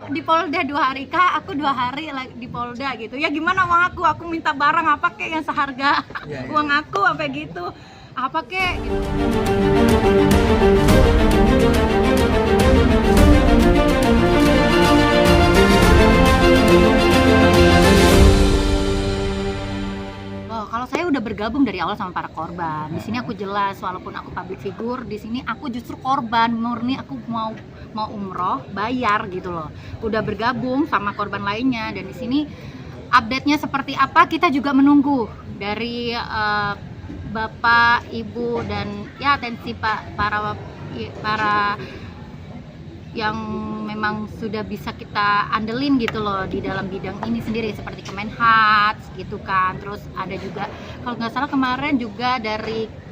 di Polda 2 hari, Kak, aku 2 hari di Polda gitu. Ya gimana uang aku minta barang apa kek yang seharga uang aku apa gitu. Apa kek gitu. Kalau saya udah bergabung dari awal sama para korban. Di sini aku jelas, walaupun aku public figure, di sini aku justru korban murni. Aku mau umroh, bayar gitu loh. Udah bergabung sama korban lainnya, dan di sini update-nya seperti apa kita juga menunggu dari Bapak, Ibu, dan ya atensi para yang memang sudah bisa kita andelin gitu loh di dalam bidang ini sendiri, seperti Kemenhats gitu kan. Terus ada juga kalau nggak salah kemarin juga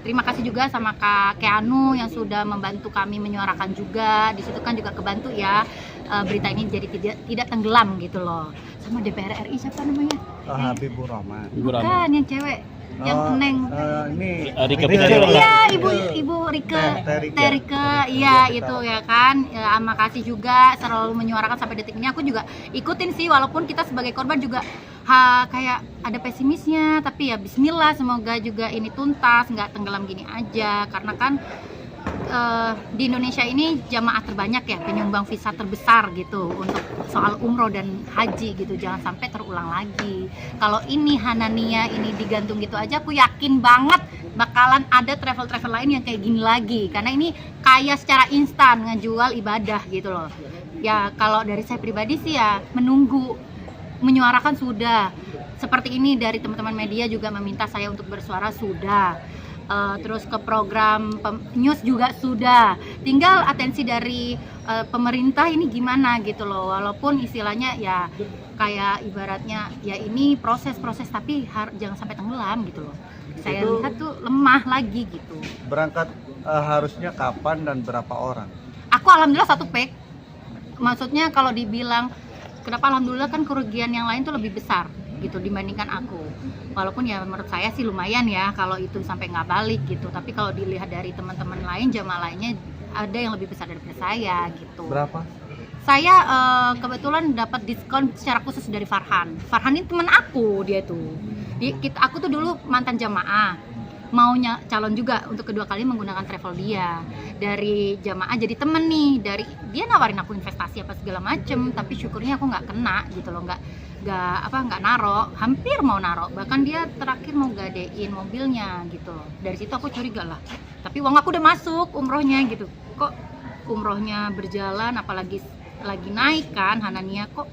terima kasih juga sama Kak Keanu yang sudah membantu kami menyuarakan juga. Di situ kan juga kebantu ya, berita ini jadi tidak tenggelam gitu loh. Sama DPR RI siapa namanya? Habibur Rahman. Bukan, yang cewek. Yang Neng Ini Rika iya, ibu Rika Terika, iya itu ya kan. Makasih juga selalu menyuarakan sampai detik ini. Aku juga ikutin sih, walaupun kita sebagai korban juga kayak ada pesimisnya, tapi ya bismillah, semoga juga ini tuntas, nggak tenggelam gini aja. Karena kan di Indonesia ini jamaah terbanyak ya, penyumbang visa terbesar gitu untuk soal umroh dan haji gitu. Jangan sampai terulang lagi. Kalau ini Hanania ini digantung gitu aja, aku yakin banget bakalan ada travel lain yang kayak gini lagi. Karena ini kaya secara instan ngejual ibadah gitu loh. Ya kalau dari saya pribadi sih ya menunggu, menyuarakan sudah. Seperti ini dari teman-teman media juga meminta saya untuk bersuara sudah. Terus ke program news juga sudah, tinggal atensi dari pemerintah ini gimana gitu loh. Walaupun istilahnya ya kayak ibaratnya ya ini proses tapi jangan sampai tenggelam gitu loh. Saya lihat tuh lemah lagi gitu. Berangkat harusnya kapan dan berapa orang? Aku alhamdulillah 1 pack. Maksudnya kalau dibilang kenapa alhamdulillah, kan kerugian yang lain tuh lebih besar gitu dibandingkan aku. Walaupun ya menurut saya sih lumayan ya kalau itu sampai nggak balik gitu. Tapi kalau dilihat dari teman-teman lain, jamaah lainnya ada yang lebih besar daripada saya gitu. Berapa? Saya kebetulan dapat diskon secara khusus dari Farhan. Farhan ini teman aku, dia tuh. Aku tuh dulu mantan jamaah, maunya calon juga untuk kedua kali menggunakan travel dia. Dari jamaah jadi temen nih, dia nawarin aku investasi apa segala macem, tapi syukurnya aku nggak kena gitu loh, nggak naro, hampir mau naro, bahkan dia terakhir mau gadein mobilnya gitu. Dari situ aku curiga lah, tapi uang aku udah masuk umrohnya gitu, kok umrohnya berjalan, apalagi lagi naik kan Hanania, kok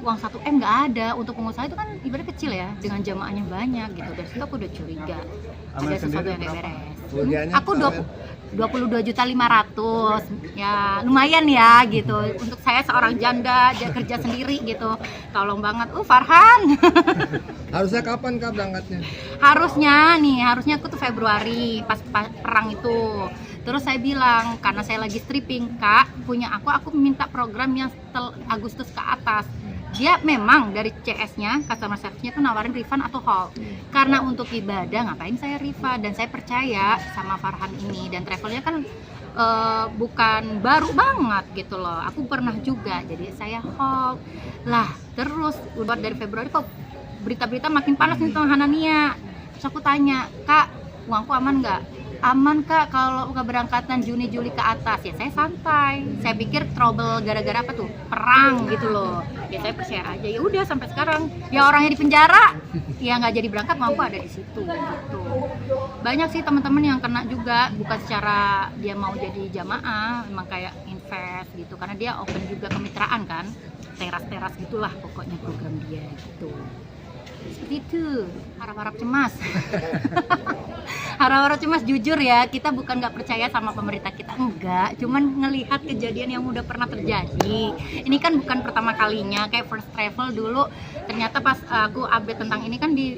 uang 1M nggak ada. Untuk pengusaha itu kan ibarat kecil ya, dengan jamaahnya banyak gitu. Dari situ aku udah curiga ada sesuatu yang gak beres. Aku 22.500.000 ya, lumayan ya gitu. Untuk saya seorang janda kerja sendiri gitu, tolong banget Farhan. Harusnya kapan Kak berangkatnya? Harusnya aku tuh Februari pas perang itu. Terus saya bilang, karena saya lagi stripping, Kak, punya aku minta program yang Agustus ke atas. Dia memang dari CS-nya, customer service-nya tuh nawarin refund atau hold. Karena untuk ibadah ngapain saya refund, dan saya percaya sama Farhan ini, dan travelnya kan bukan baru banget gitu loh. Aku pernah juga, jadi saya hold. Lah, terus udah dari Februari kok berita-berita makin panas nih tentang Hanania. Terus aku tanya, Kak, uangku aman nggak? Aman Kak, kalau keberangkatan Juni-Juli ke atas. Ya saya santai, saya pikir trouble gara-gara apa tuh, perang gitu loh. Ya saya percaya aja, ya udah sampai sekarang. Ya orangnya di penjara, ya nggak jadi berangkat, mampu ada di situ gitu. Banyak sih teman-teman yang kena juga, bukan secara dia mau jadi jamaah, memang kayak invest gitu, karena dia open juga kemitraan kan, teras-teras gitulah pokoknya program dia gitu. Seperti itu, harap-harap cemas. Harap-harap cemas, jujur ya, kita bukan nggak percaya sama pemerintah kita, enggak, cuman ngelihat kejadian yang udah pernah terjadi. Ini kan bukan pertama kalinya, kayak First Travel dulu, ternyata pas aku update tentang ini kan di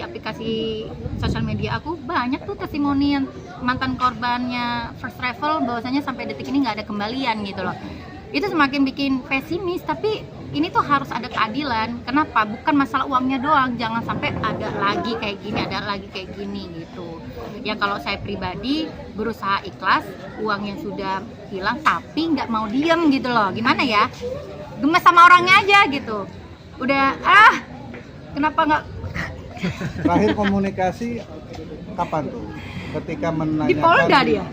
aplikasi sosial media aku, banyak tuh testimoni yang mantan korbannya First Travel, bahwasanya sampai detik ini nggak ada kembalian gitu loh. Itu semakin bikin pesimis, tapi ini tuh harus ada keadilan. Kenapa? Bukan masalah uangnya doang, jangan sampai ada lagi kayak gini gitu. Ya kalau saya pribadi berusaha ikhlas, uang yang sudah hilang tapi nggak mau diem gitu loh. Gimana ya? gemes sama orangnya aja gitu. Udah kenapa nggak Terakhir komunikasi kapan tuh? Ketika menanyakan di Polda dia?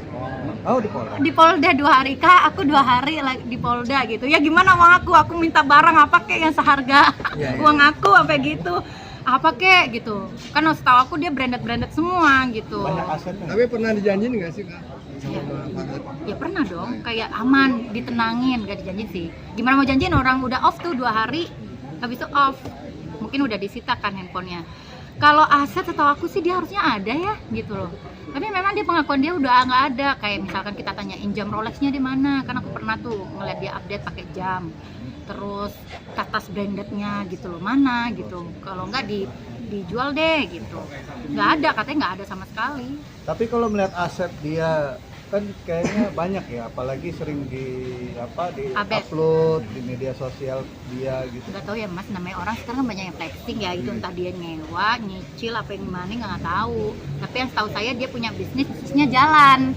Oh, di Polda. Di Polda 2 hari, Kak, aku 2 hari di Polda gitu. Ya gimana uang aku minta barang apa kek yang seharga uang aku sampai gitu. Apa kek gitu. Kan setahu aku dia branded semua gitu. Banyak asetnya. Tapi pernah dijanjiin nggak sih kak? Sama Pak Gatot? Ya pernah dong, kayak aman, ditenangin, gak dijanjiin sih. Gimana mau janjiin orang udah off tuh 2 hari, habis itu off. Mungkin udah disita kan handphonenya. Kalau aset setahu aku sih dia harusnya ada ya gitu loh. Tapi memang dia pengakuan dia udah nggak ada. Kayak misalkan kita tanyain jam Rolexnya di mana, kan aku pernah tuh ngeliat dia update pakai jam. Terus tas brandednya gitu loh, mana gitu. Kalau nggak dijual deh gitu. Nggak ada, katanya nggak ada sama sekali. Tapi kalau melihat aset dia kan kayaknya banyak ya, apalagi sering upload di media sosial dia gitu. Nggak tahu ya Mas, namanya orang sekarang kan banyak yang flexing ya, itu entah dia nyewa, nyicil apa yang gimana nggak tahu. Tapi yang setahu saya dia punya bisnisnya jalan.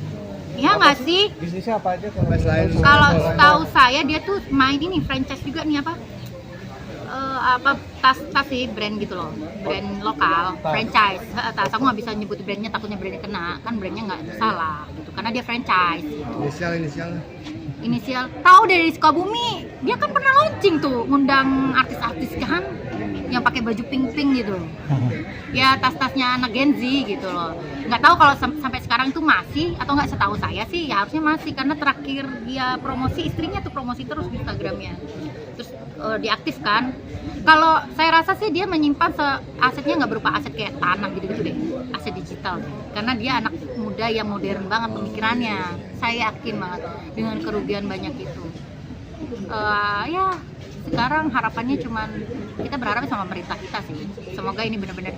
Iya nggak sih? Bisnisnya apa aja kalau Selain Kalau setahu saya dia tuh main ini franchise juga nih tas sih brand gitu loh, brand lokal, franchise. Tas aku nggak bisa nyebut brandnya, takutnya brandnya kena, kan brandnya nggak salah gitu, karena dia franchise. Inisial tahu dari Sukabumi, dia kan pernah launching tuh, ngundang artis-artis kan, yang pakai baju pink gitu. Ya tas-tasnya anak Gen Z gitu loh. Nggak tahu kalau sampai sekarang itu masih atau nggak, setahu saya sih ya harusnya masih, karena terakhir dia promosi, istrinya tuh promosi terus di Instagramnya. Terus diaktifkan. Kalau saya rasa sih dia menyimpan asetnya nggak berupa aset kayak tanah gitu-gitu deh, aset digital. Karena dia anak muda yang modern banget pemikirannya. Saya yakin banget dengan kerugian banyak itu. Ya sekarang harapannya cuman kita berharap sama pemerintah kita sih, semoga ini benar-benar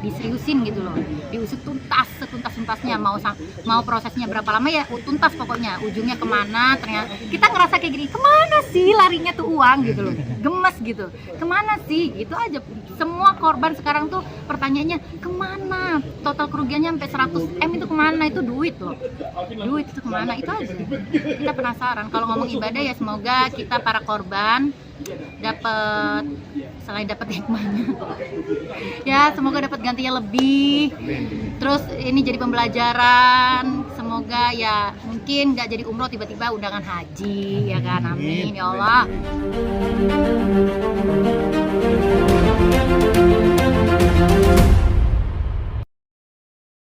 diseriusin gitu loh, diusut tuntas setuntas-tuntasnya, mau prosesnya berapa lama ya tuntas pokoknya, ujungnya kemana. Ternyata kita ngerasa kayak gini, kemana sih larinya tuh uang gitu loh, gemes gitu, kemana sih gitu aja. Semua korban sekarang tuh pertanyaannya kemana, total kerugiannya sampai 100 M itu kemana, itu duit loh, duit itu kemana, itu aja kita penasaran. Kalau ngomong ibadah ya semoga kita para korban dapat, selain dapat hikmahnya ya semoga dapat gantinya lebih. Terus ini jadi pembelajaran, semoga ya mungkin nggak jadi umroh tiba-tiba undangan haji ya kan, amin ya Allah.